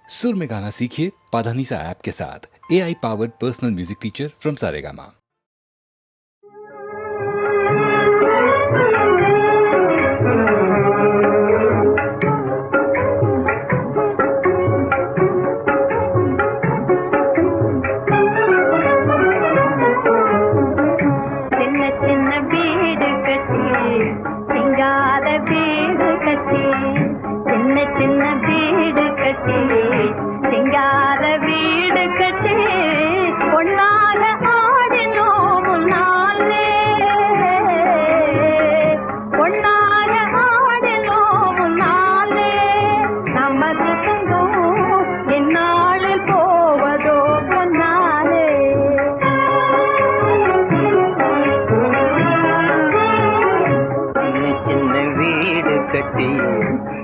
सुर में गाना सीखिए पाधानीसा ऐप के साथ। AI powered personal music teacher from Saregama.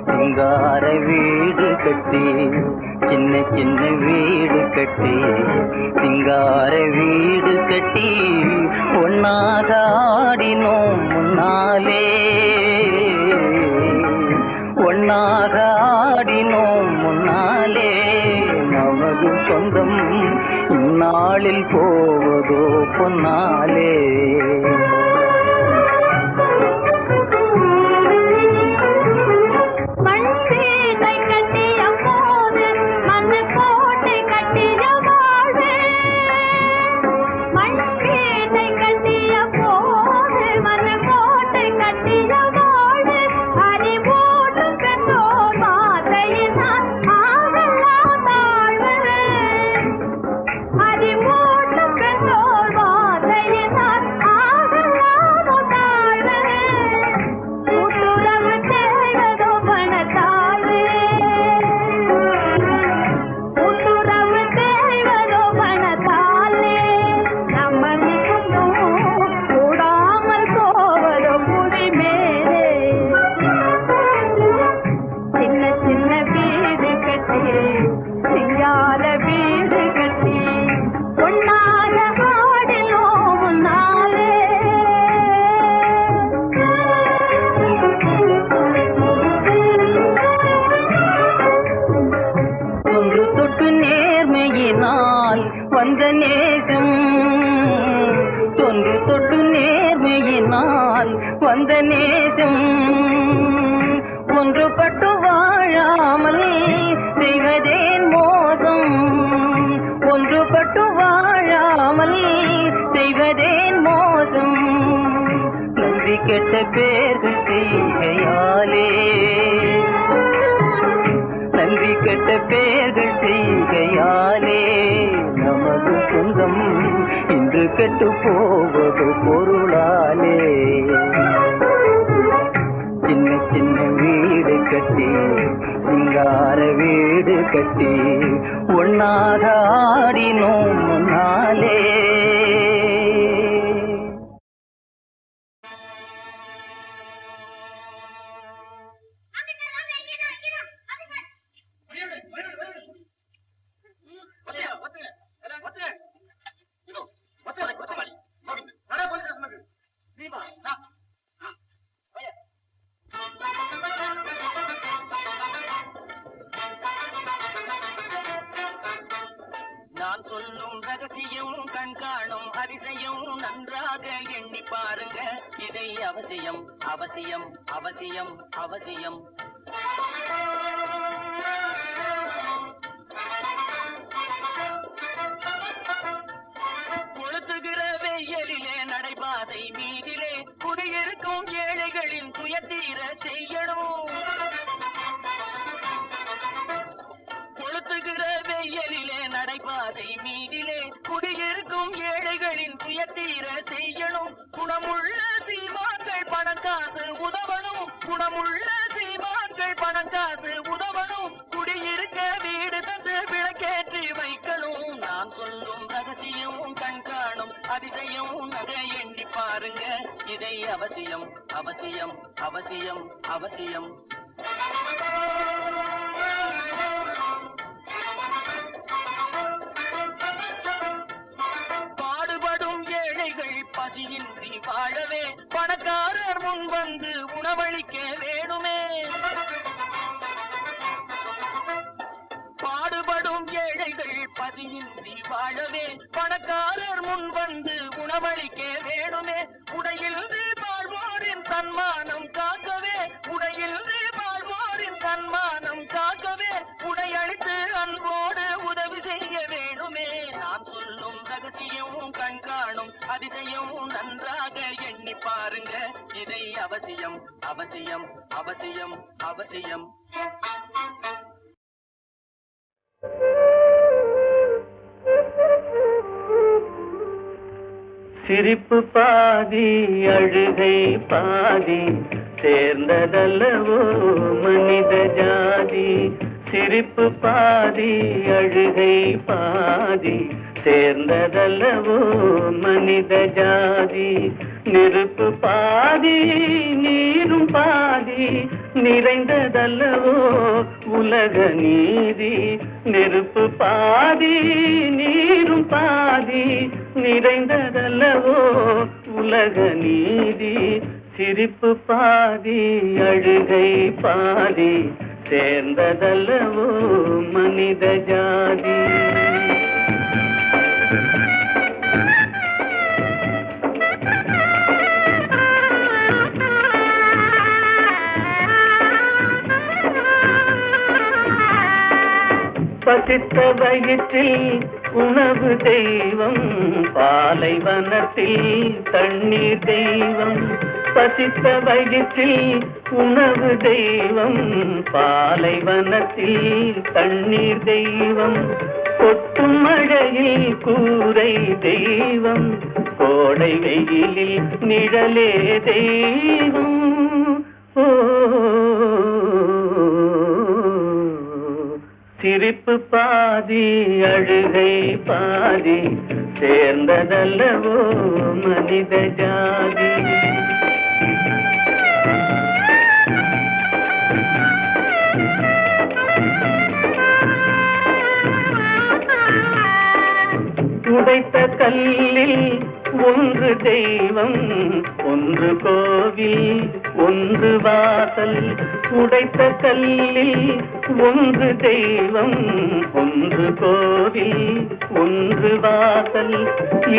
சிங்கார வீடு கட்டி சின்ன சின்ன வீடு கட்டி சிங்கார வீடு கட்டி ஒன்னாக ஆடினோம் முன்னாலே ஒன்னாக ஆடினோம் முன்னாலே நமது சொந்தம் இந்நாளில் போவதோ பொன்னாலே வந்த நேசம் தொன்று தொட்டு நேர்மையினால் வந்த நேசம் ஒன்றுபட்டு வாழாமல் செய்வதேன் மோசம் ஒன்றுபட்டு வாழாமல் செய்வதேன் மோசம் நன்றி கெட்ட பேர்கள் செய்கையாலே நன்றி கெட்ட பேர்கள் செய்கையாலே நமது சொந்தம் இன்று கெட்டு போவது பொருளாலே சின்ன சின்ன வீடு கட்டி சிங்கார வீடு கட்டி ஒன்னாக ஆடினோம் முன்னாலே நான் சொல்லும் ரகசியம் கண்காணும் அதிசயம் நன்றாக எண்ணி பாருங்க இதை அவசியம் அவசியம் அவசியம் அவசியம் கொளுத்துகிற வெயிலிலே நடைபாதை மீதிலே குடியிருக்கும் ஏழைகளின் துயத்தீர செய்யணும் கொளுத்துகிற வெயிலிலே நடைபாதை மீதிலே குடியிருக்கும் ஏழைகளின் துயத்தீர செய்யணும் குணமுள்ள சீமான்கள் பணக்காசு உதவணும் குணமுள்ள சீமான்கள் பணக்காசு உதவணும் குடியிருக்க வீடு தந்து விளக்கேற்றி வைக்கணும் நான் சொல்லும் ரகசியம் கண்காணும் அதிசயம் நகை எண்ணி பாருங்க இதை அவசியம் அவசியம் அவசியம் அவசியம் பசியின்றி வாழவே பணக்காரர் முன் வந்து உணவளிக்க வேணுமே பாடு பசியின்றி வாழவே பணக்காரர் முன் வந்து உணவளிக்க வேணுமே. உடையின்றி வாழ்வோரின் தன்மானம் காக்கவே, உடையின்றி வாழ்வோரின் தன்மானம் காக்கவே, உடையளித்து அன்போடு உதவி செய்ய வேணுமே. நான் சொல்லும் ரகசியம் கண்காணும் அதிசயம் நன்றாக எண்ணி பாருங்க. இதை அவசியம் அவசியம் அவசியம் அவசியம். சிரிப்பு பாதி அழுகை பாதி சேர்ந்ததல்லவோ மனித ஜாதி. சிரிப்பு பாதி அழுகை பாதி சேர்ந்ததல்லவோ மனித ஜாதி. நெருப்பு பாதி நீரும் பாதி நிறைந்ததல்லவோ உலக நீதி. நெருப்பு பாதி நீரும் பாதி நிறைந்ததல்லவோ உலக நீதி. சிரிப்பு பாதி அழுகை பாதி சேர்ந்ததல்லவோ மனித ஜாதி. பசித்த வயிற்றில் உணவு தெய்வம், பாலைவனத்தில் தண்ணீர் தெய்வம். பசித்த வயிற்றில் உணவு தெய்வம், பாலைவனத்தில் தண்ணீர் தெய்வம். கொட்டும் மழையில் கூரை தெய்வம், கோடை வெயிலில் நிழலே தெய்வம். ஓ சிரிப்பு பாதி அழுகை பாதி சேர்ந்ததல்லவோ மனித ஜாதி. உடைத்த கல்லில் ஒன்று தெய்வம், ஒன்று கோவில், ஒன்று வாசல். உடைத்த கல்லில் ஒன்று தெய்வம், ஒன்று கோவில், ஒன்று வாசல்.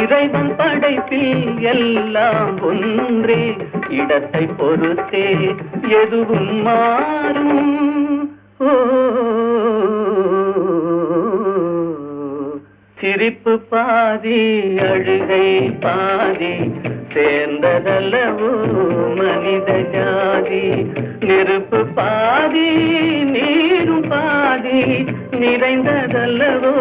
இறைவன் படைப்பில் எல்லாம் ஒன்றே, இடத்தை பொறுத்தே எதுவும் மாறும். ஓ சிரிப்பு பாதி அழுகை பாதி சேர்ந்ததல்லவோ மனித ஜாதி. நெருப்பு பாதி நீரும் பாதி நிறைந்ததல்லவோ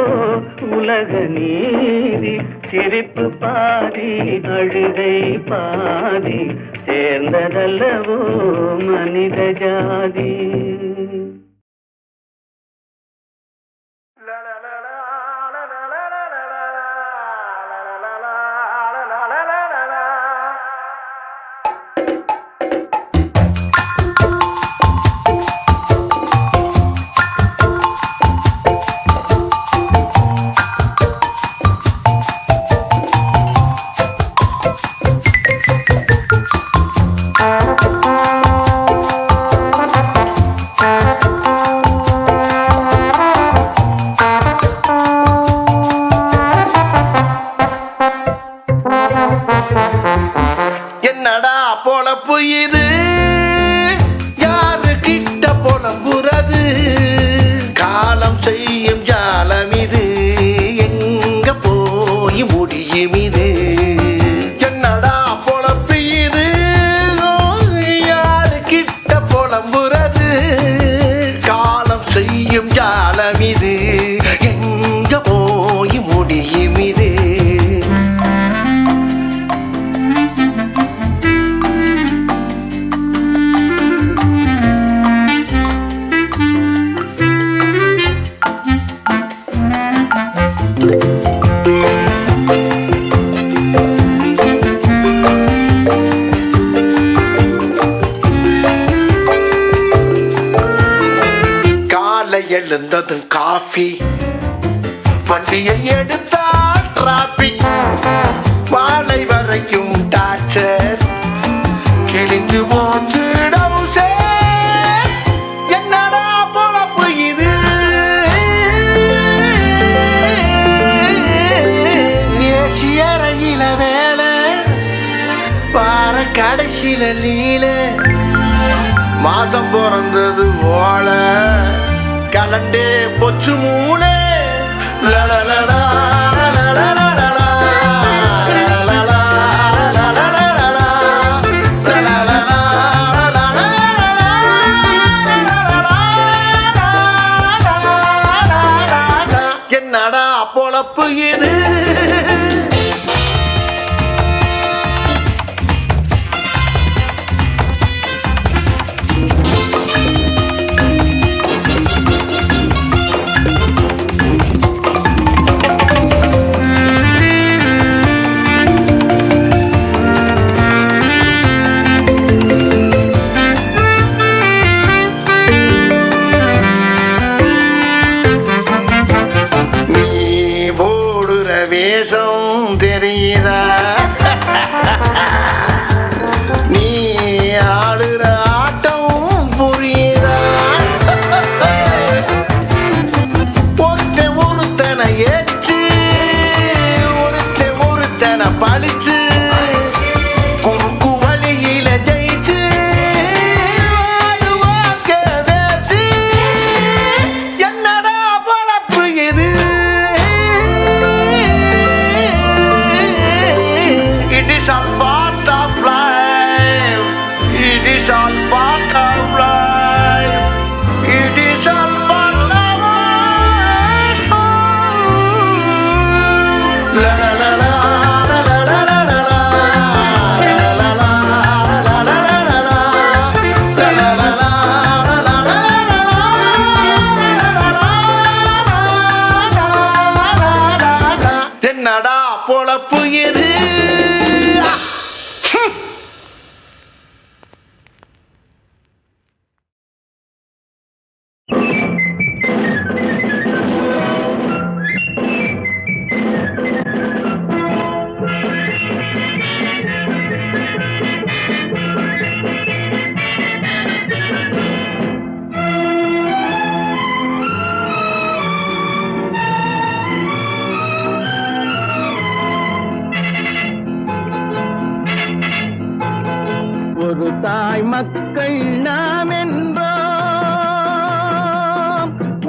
உலக நீதி. சிரிப்பு பாதி அழுகை பாதி சேர்ந்ததல்லவோ மனித ஜாதி. என்னடா பொழப்பு இது, யாரு கிட்ட புலம்புறது, காலம் செய்யும் ஜாலம் இது, எங்க போய் முடியும் இது. என்னடா பொழப்பு இது, யாரு கிட்ட புலம்புறது, காலம் செய்யும் ஜாலம் இது, எங்க போய் முடியும் இது. எழுந்ததும் காஃபி, வண்டியை எடுத்தால் டிராபிக், மாலை வரைக்கும் டார்ச்சர், கிழிந்து போச்சு டவுசர். என்னடா பொழப்பு இது, டே பொச்சு மூளே லலலலா என்னடா பொழப்பு இது வேஷம் தெரியுதா நீ ஆடுற ஆட்டம் புரியுதா ஒருத்தனை ஏச்சு ஒருத்தனை பழிச்சு குறுக்கு வழியில ஜெயிச்சு என்னடா பொழப்பு இது It is all part of life. It is all part of life. It is all part of life. La la la la la la la la la la la la la la. என்னடா பொழப்பு இது ஒரு தாய் மக்கள் நாம் என்போம்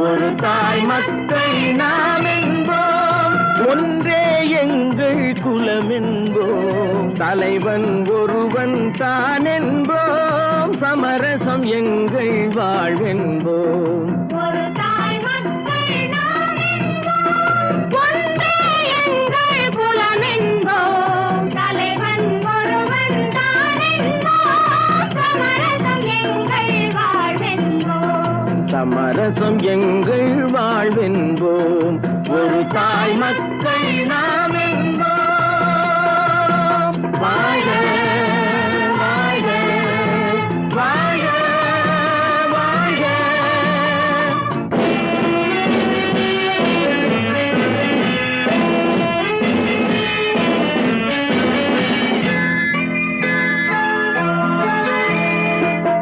ஒரு தாய் மக்கள் நாம் என்போம் ஒன்றே எங்கள் குலம் என்போம் தலைவன் ஒருவன் தான் என்போம் சமரசம் எங்கள் வாழ்வென்போம் ஒரு தாய் மக்கள் நாம் என்போம் ஒன்றே எங்கள் குலம் என்போம் தலைவன் ஒருவன் தான் என்போம் சமரசம் எங்கள் வாழ்வென்போம் சமரசம் எங்கள் வாழ்வென்போம் ஒரு தாய் மக்கள் நாம் என்போம் வாழ வாழ வாழ வாழ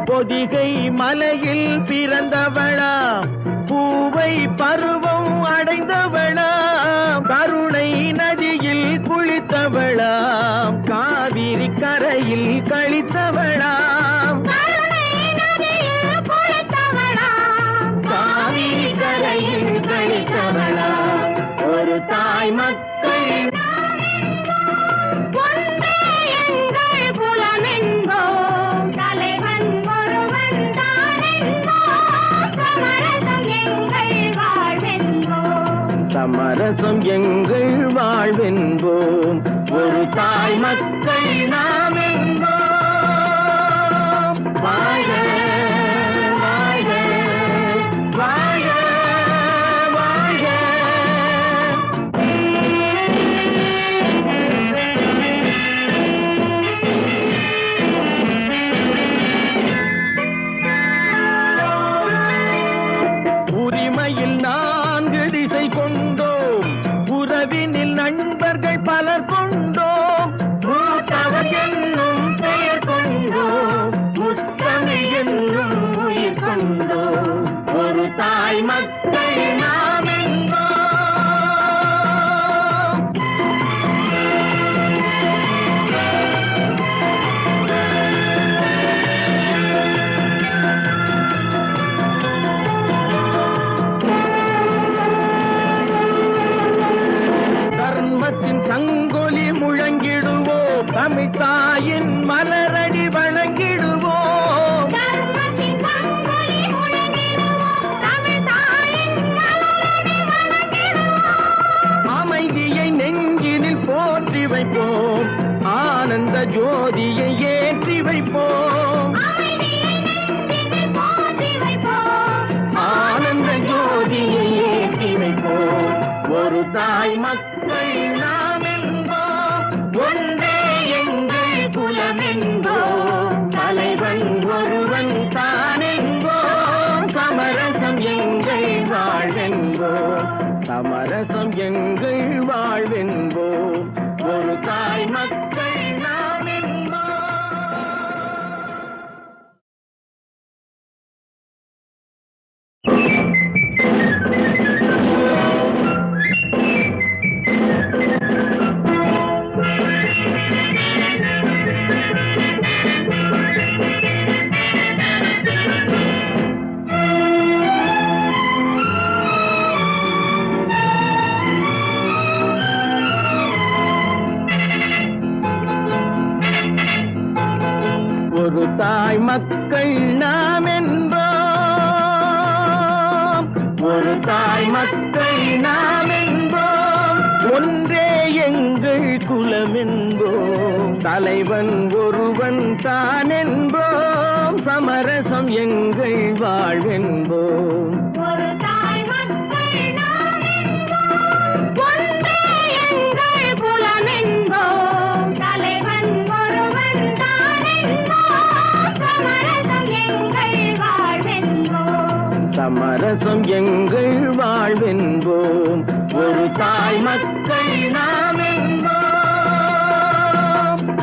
பொதிகை மலையில் பிறந்தவளா பூவை பருவம் அடைந்தவளா கருணை நதியில் குளித்தவளா காவிரி கரையில் கழித்தவளா கருணை நதியில் குளித்தவளாம் காவிரி கரையில் கழித்தவளா ஒரு தாய் மக்கள் ஒன்றே எங்கள் குலம் என்போம் தலைவன் ஒருவன் தான் என்போம் சமரசம் எங்கள் வாழ்வென்போம் சமரசம் எங்கள் வாழ்வென்போம் ஒரு தாய் மக்கள் நாம் என்போம் வாழ வாழ வாழ வாழ உரிமையில் 4 திசை கொண்டோம் உறவினில் நண்பர்கள் பலர் கொண்டோம் மூத்தவர் என்னும் பெயர் கொண்டோம் முத்தமிழ் என்னும் தமிழ்த்தாயின் மலரடி வணங்கிடுவோம். தர்மத்தின் சங்கொலி முழங்கிடுவோம். தமிழ்த்தாயின் மலரடி வணங்கிடுவோம். அமைதியை நெஞ்சினில் போற்றி வைப்போம். ஆனந்த ஜோதியை ஏற்றி வைப்போம். அமைதியை நெஞ்சினில் போற்றி வைப்போம். ஆனந்த ஜோதியை ஏற்றி வைப்போம். ஒரு தாய் மக்கள் நாம் என்போம். ஒன்றே எங்கள் குலம் என்போம். தலைவன் ஒருவன் தான் என்போம். சமரசம் எங்கள் வாழ்வென்போம். சமரசம் எங்கள் வாழ்வென்போம். ஒரு தாய் மக்கள் நாம் என்போம். ஒரு தாய் மக்கள் நாம் என்போம். ஒரு தாய் மக்கள் நாம் என்போம். ஒன்றே எங்கள் குலம் என்போம். தலைவன் ஒருவன் தான் என்போம். சமரசம் எங்கள் வாழ்வென்போம். ஒரு தாய் மக்கள் நாம் என்போம். ஒன்றே எங்கள் குலம் என்போம். தலைவன் ஒருவன் தான் என்போம். சமரசம் எங்கள் வாழ்வென்போம். சமரசம் எங்கள் வாழ்வென்போம். ஒரு தாய் மக்கள் நாம் என்போம்.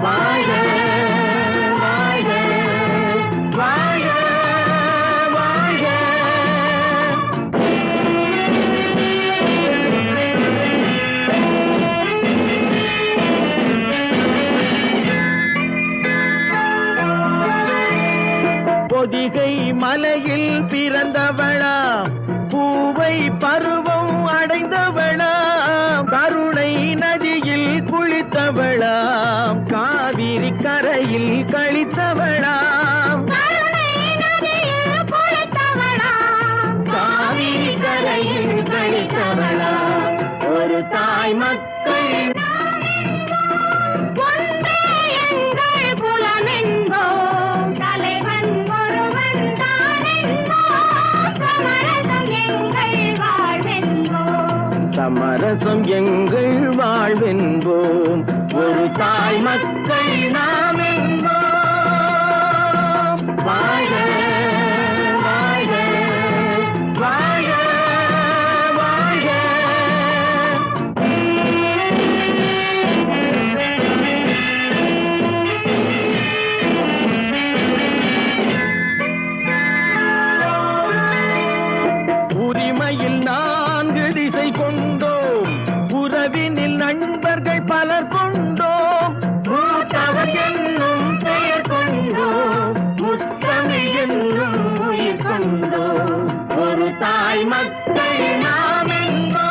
வாழ வாழ வாழ வாழ. பொதிகை மலையில் பிறந்தவளா, பூவை பருவம் அடைந்தவளா, கருணை நதியில் குளித்தவளா, காவிரி கரையில் கழித்தவளா, கருணை நதியில் குளித்தவளாம். காவிரி கரையில் கழித்தவளா. ஒரு தாய் மக்கள் ஒன்றே எங்கள் குலம் என்போம். தலைவன் ஒருவன் தான் என்போம். சமரசம் எங்கள் வாழ்வென்போம். சமரசம் எங்கள் வாழ்வென்போம். ஒரு தாய் மக்கள் நாம் என்போம். வாழ வாழ வாழ வாழ. உரிமையில் 4 திசை கொண்டோம். உறவினில் நண்பர்கள் பலர் கொண்டோம். மூத்தவர் என்னும் பெயர் கொண்டோம். முத்தமிழ் என்னும் உயிர் கொண்டோம். ஒரு தாய் மக்கள் நாம் என்போம்.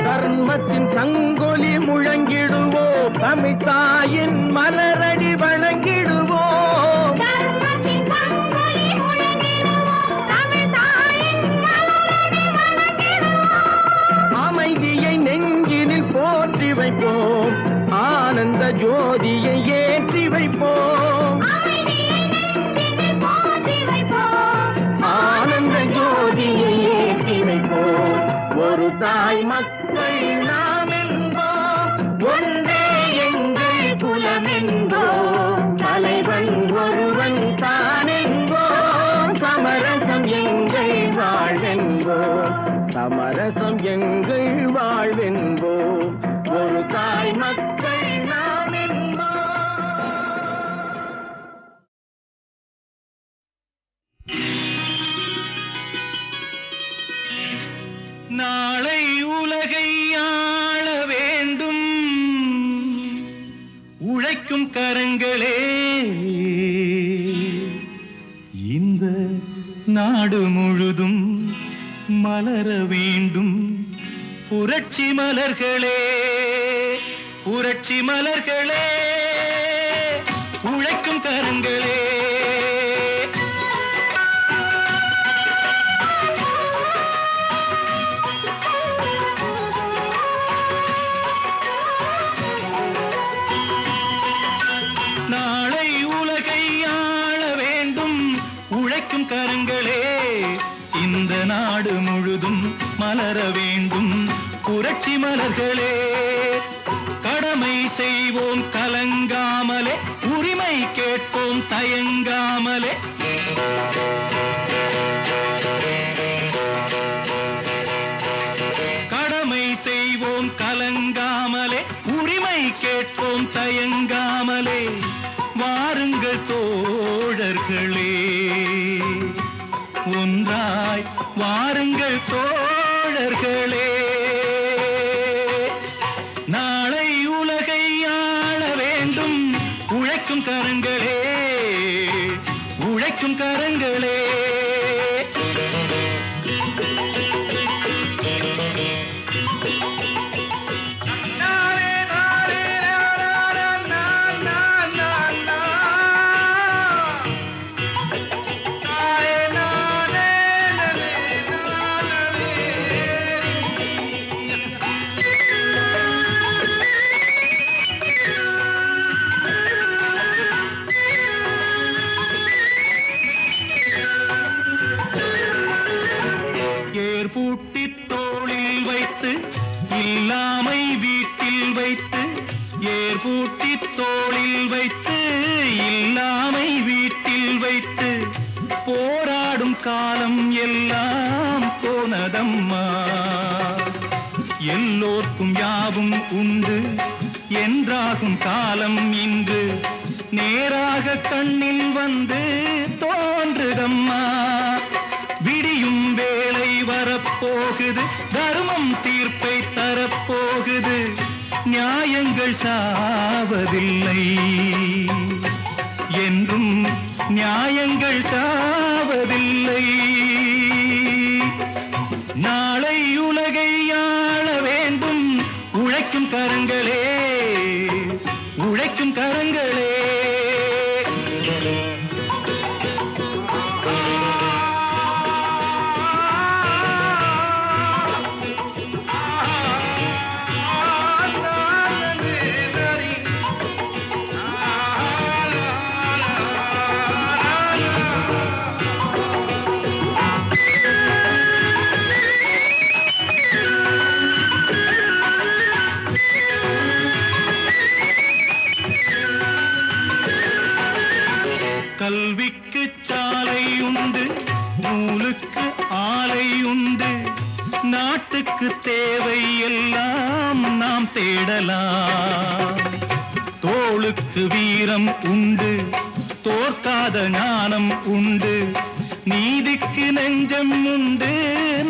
தர்மத்தின் சங்கொலி முழங்கிடுவோம். தமிழ்த்தாயின் மலரடி வணங்கிடுவோம். தர்மத்தின் சங்கொலி முழங்கிடுவோம். தமிழ்த்தாயின் மலரடி வணங்கிடுவோம். அமைதியை நெஞ்சினில் போற்றி வைப்போம். ஆனந்த ஜோதியை ஏற்றி வைப்போம். அமைதியை நெஞ்சினில் போற்றி வைப்போம். ஆனந்த ஜோதியை ஏற்றி வைப்போம். ஒரு தாய் மக்கள் நாம் என்போம். ஒன்றே எங்கள் குலம் என்போம். தலைவன் ஒருவன் தான் என்போம். சமரசம் எங்கள் வாழ்வென்போம். சமரசம் எங்கள் வாழ்வென்போம். ஒரு தாய் மக்கள் நாம் என்போம். நாளை உலகை ஆள வேண்டும் உழைக்கும் கரங்களே இந்த நாடு முழுதும் மலர வேண்டும் புரட்சி மலர்களே புரட்சி மலர்களே உழைக்கும் கரங்களே நாளை உலகை ஆள வேண்டும் உழைக்கும் கரங்களே இந்த நாடு முழுதும் மலர வேண்டும் புரட்சி மலர்களே கடமை செய்வோம் கலங்காமலே உரிமை கேட்போம் தயங்காமலே கடமை செய்வோம் கலங்காமலே உரிமை கேட்போம் தயங்காமலே வாருங்கள் தோழர்களே ஒன்றாய் வாருங்கள் தோழர்களே நாளை உலகை ஆள வேண்டும் உழைக்கும் கரங்களே உழைக்கும் கரங்களே ஏர்பூட்டி தோளில் வைத்து இல்லாமை வீட்டில் வைத்து ஏர்பூட்டி தோளில் வைத்து இல்லாமை வீட்டில் வைத்து போராடும் காலம் எல்லாம் போனதம்மா எல்லோர்க்கும் யாவும் உண்டு என்றாகும் காலம் இன்று நேராக கண்ணில் வந்து தோன்றுதம்மா விடியும் வேளை வரப்போகுது தர்மம் தீர்ப்பை தரப்போகுது நியாயங்கள் சாவதில்லை என்றும் நியாயங்கள் சாவதில்லை நாளை உலகை ஆள வேண்டும் உழைக்கும் கரங்களே உழைக்கும் கரங்களே கல்விக்கு சாலை உண்டு நூலுக்கு ஆலை உண்டு நாட்டுக்கு தேவை எல்லாம் நாம் தேடலாம் தோளுக்கு வீரம் உண்டு தோற்காத ஞானம் உண்டு நீதிக்கு நெஞ்சம் உண்டு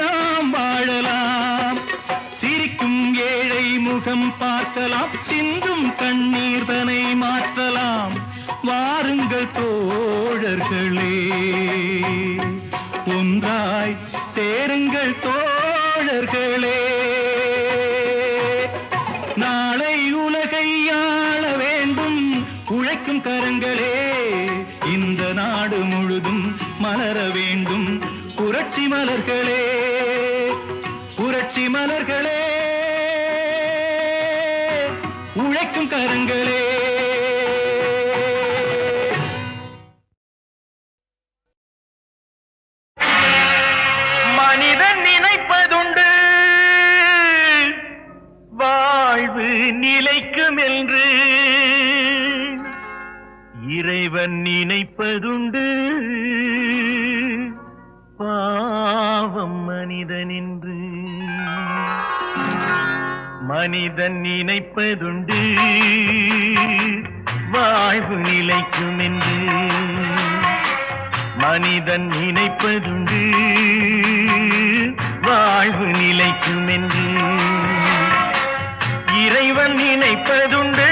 நாம் வாழலாம் சிரிக்கும் ஏழை முகம் பார்க்கலாம் சிந்தும் கண்ணீர் தனை மாற்றலாம் வாருங்கள் தோழர்களே ஒன்றாய் சேருங்கள் தோழர்களே நாளை உலகை ஆள வேண்டும் உழைக்கும் கரங்களே இந்த நாடு முழுதும் மலர வேண்டும் புரட்சி மலர்களே புரட்சி மலர்களே உழைக்கும் கரங்களே மனிதன் நினைப்பதுண்டு வாழ்வு நிலைக்கும் என்று இறைவன் நினைப்பதுண்டு பாவம் மனிதன் என்று மனிதன் நினைப்பதுண்டு வாழ்வு நிலைக்கும் என்று மனிதன் நினைப்பதுண்டு வாழ்வு நிலைக்கும் என்று இறைவன் நினைப்பதுண்டு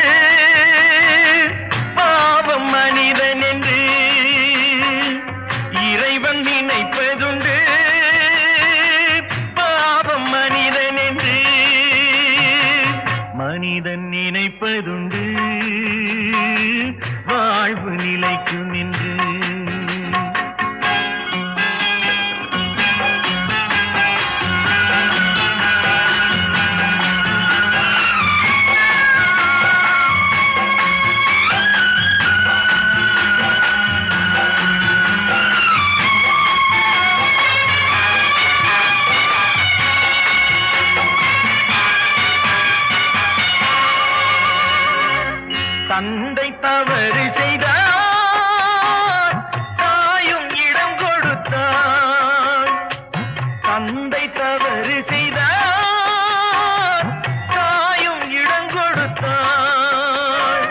தந்தை தவறு செய்தார், தாயும் இடம் கொடுத்தார்.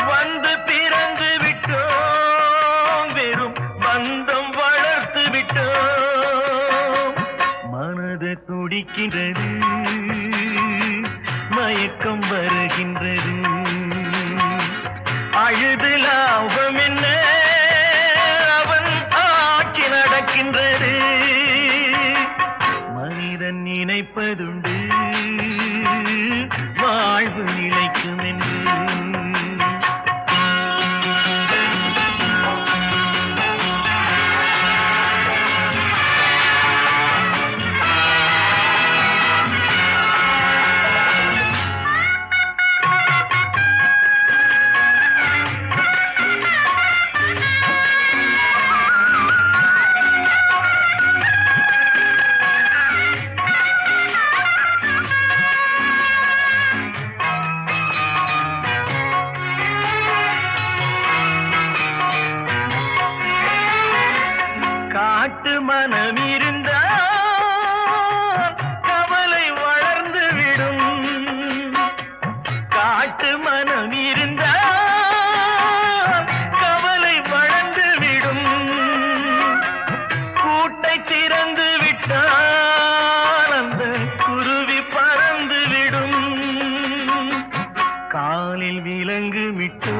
வந்து பிறந்து விட்டோம், வெறும் பந்தம் வளர்த்து விட்டோம். மனது துடிக்கின்றது, மயக்கம் வருகின்றது. அழுது லாபம் என்ன, அவன் ஆட்சி நடக்கின்றது. மனிதன் நினைப்பதுண்டு, வாழ்வு நிலைக்கும் என்று. காட்டு மனம் இருந்தால் கவலை வளர்ந்து விடும். காட்டு மனம் இருந்தால் கவலை வளர்ந்து விடும். கூட்டை திறந்து விட்டால் அந்த குருவி பறந்து விடும். காலில் விலங்கு விட்டோ,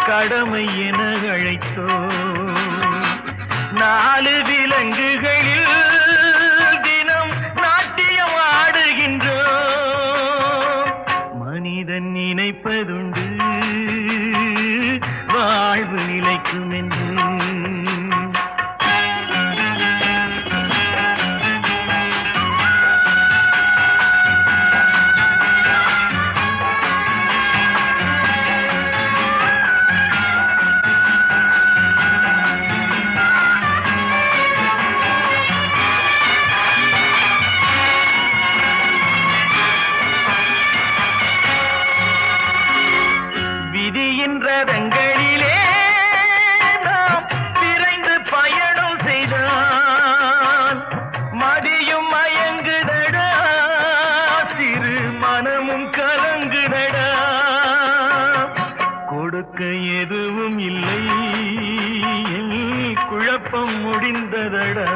கடமை என அழைத்தோ, நாலு விலங்குகளில் தினம் நாட்டியம் ஆடுகின்றோம். மனிதன் நினைப்பதுண்டு, வாழ்வு நிலைக்கும் என்று. விதியின் ரதங்களிலே நாம் விரைந்து பயணம் செய்தால் மதியும் மயங்குதடா, சிறு மனமும் கலங்குதடா. கொடுக்க எதுவும் இல்லை, குழப்பம் முடிந்ததடா.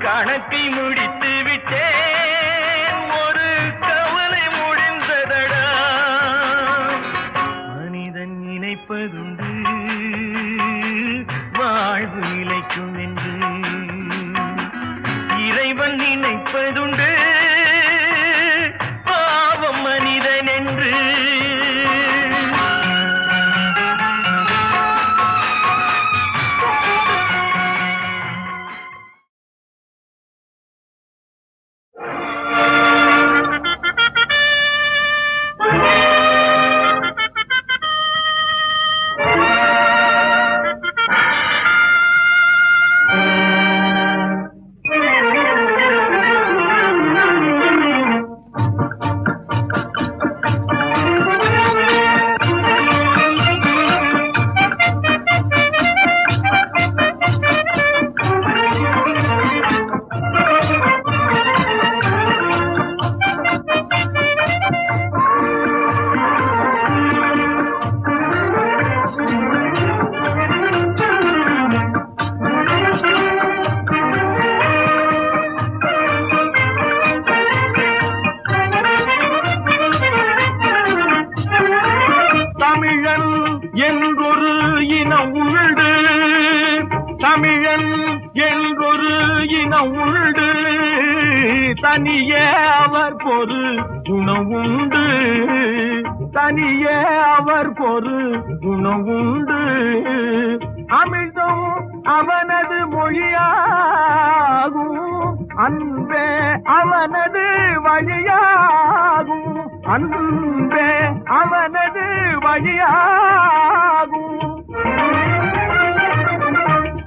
கணக்கை முடித்து விட்டேன், ஒரு கவலை முடிந்ததடா. மனிதன் நினைப்பதுண்டு, வாழ்வு நிலைக்கும் என்று. இறைவன் நினைப்பதுண்டு, பாவம் மனிதன் என்று. தமிழன் என்றொரு இனம் உண்டு, தனியே அவர் பொரு குணவுண்டு, தனியே அவர் பொரு குணவுண்டு. அமிழ்தும் அவனது மொழியாகும், அன்பே அவனது வழியாகும், அன்பே அவனது வழியாகும்.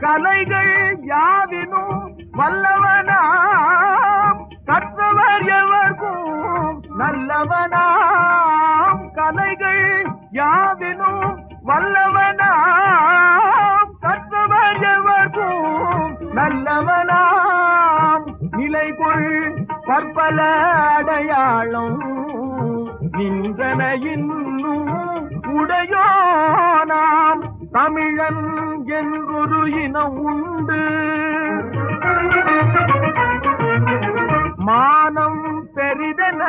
கலைகள் யாவினும் வல்லவனாம், கற்றவர் எவர்க்கும் நல்லவனாம். கலைகள் யாவினும் வல்லவனாம், கற்றவர் எவர்க்கும் நல்லவனாம். கண்டவனாம் நிலைகொள் பற்பல அடையாளம் நின்றன இன்னும் உடையோனாம் தமிழன் என்றொரு இனம் உண்டு. மானம் பெரிதென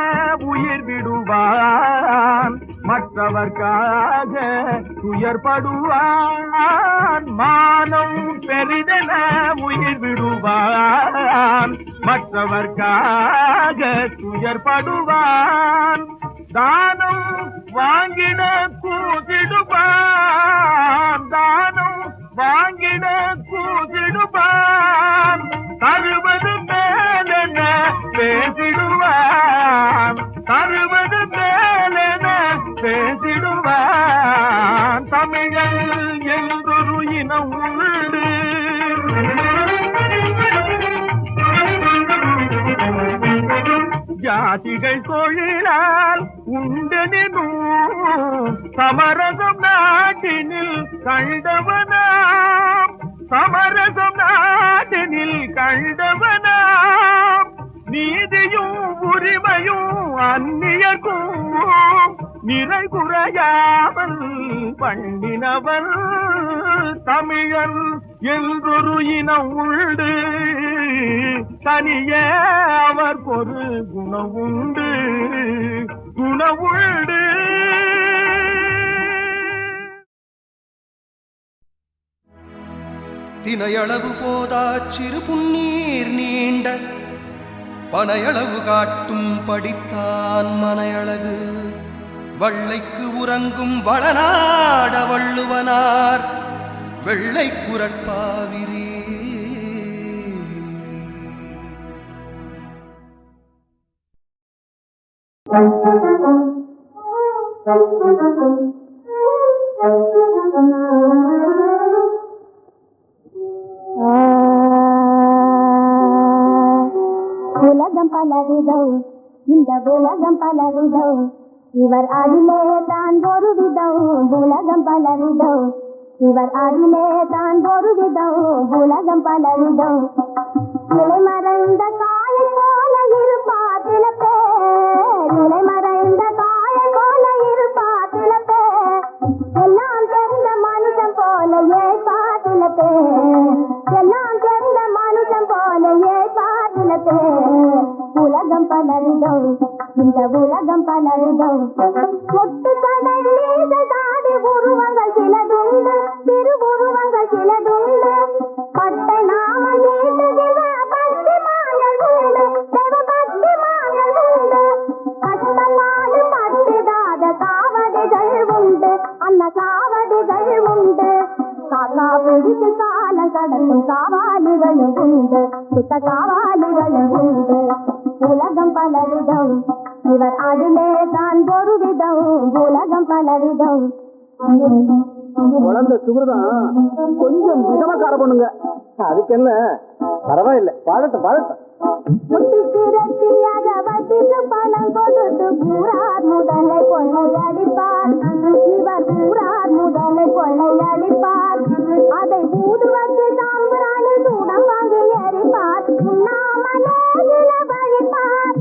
உயிர் விடுவான் மற்றவர்க்காக துயர்படுவான். மானம் பெரிதென உயிர் விடுவான் மற்றவர்க்காக துயர்படுவான். தானம் வாங்கிட கூதிடுவான், தானம் வாங்கிட கூதிடுவான். தருவது மேலென பேசிடுவான், தருவது மேலென பேசிடுவான். தமிழன் என்றொரு இனம் உண்டு. ஜாதிகள் தொழிலால் உண்டெனும் சமரசம் நாட்டினில் கண்டவனாம், சமரசம் நாட்டினில் கண்டவனாம். நீதியும் உரிமையும் அந்நியர்க்கும் நிறை குறையாமல் பண்ணினவன் தமிழன் என்றொரு இனம் உண்டு. தனியே அவர் ஒரு குணவுண்டு, குணவுண்டு. தினையளவு போதா சிறு புன்னீர் நீண்ட பனையளவு காட்டும் படித்தான் மனையழகு. வள்ளைக்கு உறங்கும் வளநாட வள்ளுவனார் வெள்ளை குரட்பாவிரே. உலகம் பலவிதம், இந்த உலகம் பலவிதம், இவர் அடிலே தான் ஒரு விதம். உலகம் பலவிதம், இவர் அடிலே தான் ஒரு விதம். உலகம் பலவிதம். இலை மறைந்த காயை போல இருப்பார் சில பேர், இலை மறைந்த காயை போல இருப்பார் சில பேர். எல்லாம் தெரிந்த மனுஷன் போல ஏற்பார் சில பேர், எல்லாம் தெரிந்த மனுஷன் போல ஏற்பார் சில பேர். உலகம் பலவிதம், இந்த உலகம் பலவிதம். ஒட்டு கடல் மீத தாடி உருவங்கள் சிலதுண்டு, திருவுருவங்கள் சிலதுண்டு. பட்டை நாமம் நீட்டுகிற பக்திமான்கள் உண்டு, தேவ பக்திமான்கள் உண்டு. கஷ்டமாடு பட்டுடாத காவடிகள் உண்டு, அந்த காவடிகள் உண்டு. காக்கா பிடித்து காலம் கடக்கும் காவாலிகளும் உண்டு, சுத்த காவாலிகளும் உண்டு. உலகம் பலவிதம், இவர் அதிலே தான் ஒரு விதம். உலகம் பலவிதம். குழந்தை சுகிருதான் கொஞ்சம் விதமக்கார பண்ணுங்க, அதுக்கு என்ன பரவாயில்லை, பாடட்டும் பாடட்டும். முட்டி திரட்டியாக வட்டிக்கு பணம் கொடுத்து கூறார் முதலை கொள்ளையடிப்பார். இவர் கூறார் முதலை கொள்ளையடிப்பார். அதை ஊது வச்சு சாம்பிராணி சூடம் வாங்கி எரிப்பார். உண்ணாமலே வழிப்பார்,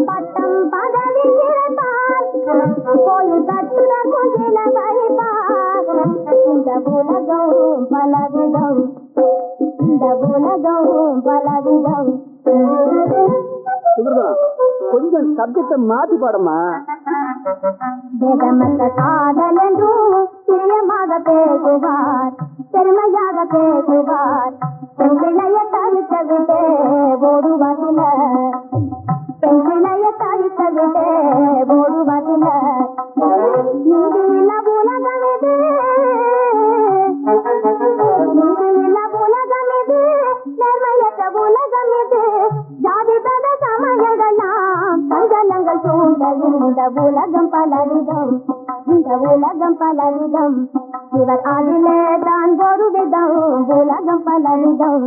பட்டம் பதவி கிடைப்பார். கோயில் கட்டுறக்கும் சில வழிப்பார். இந்த உலகம் பலவிதம், இந்த உலகம் பலவிதம். கொஞ்சம் சப்ஜெக்ட மாத்தி பாடமா. வேதமற்ற காதல் என்றும் பிரியமாக பேசுவார், பெருமையாக பேசுவார். பெண்பிளைய தவிக்க விட்டே ஓடுவதில, பெண்பிளைய தவிக்க விட்டே ஓடுவதில. நீதியில்ல உலகம் இது, நீதியில்ல உலகம் இது, நேர்மையற்ற உலகம் இது. ஜாதி பத சமயங்களாம் சஞ்சலங்கள் சூழ்ந்த இந்த உலகம் பலவிதம், இந்த உலகம் பலவிதம். இவர் அதிலே தான் ஒரு விதம். உலகம் பலவிதம்.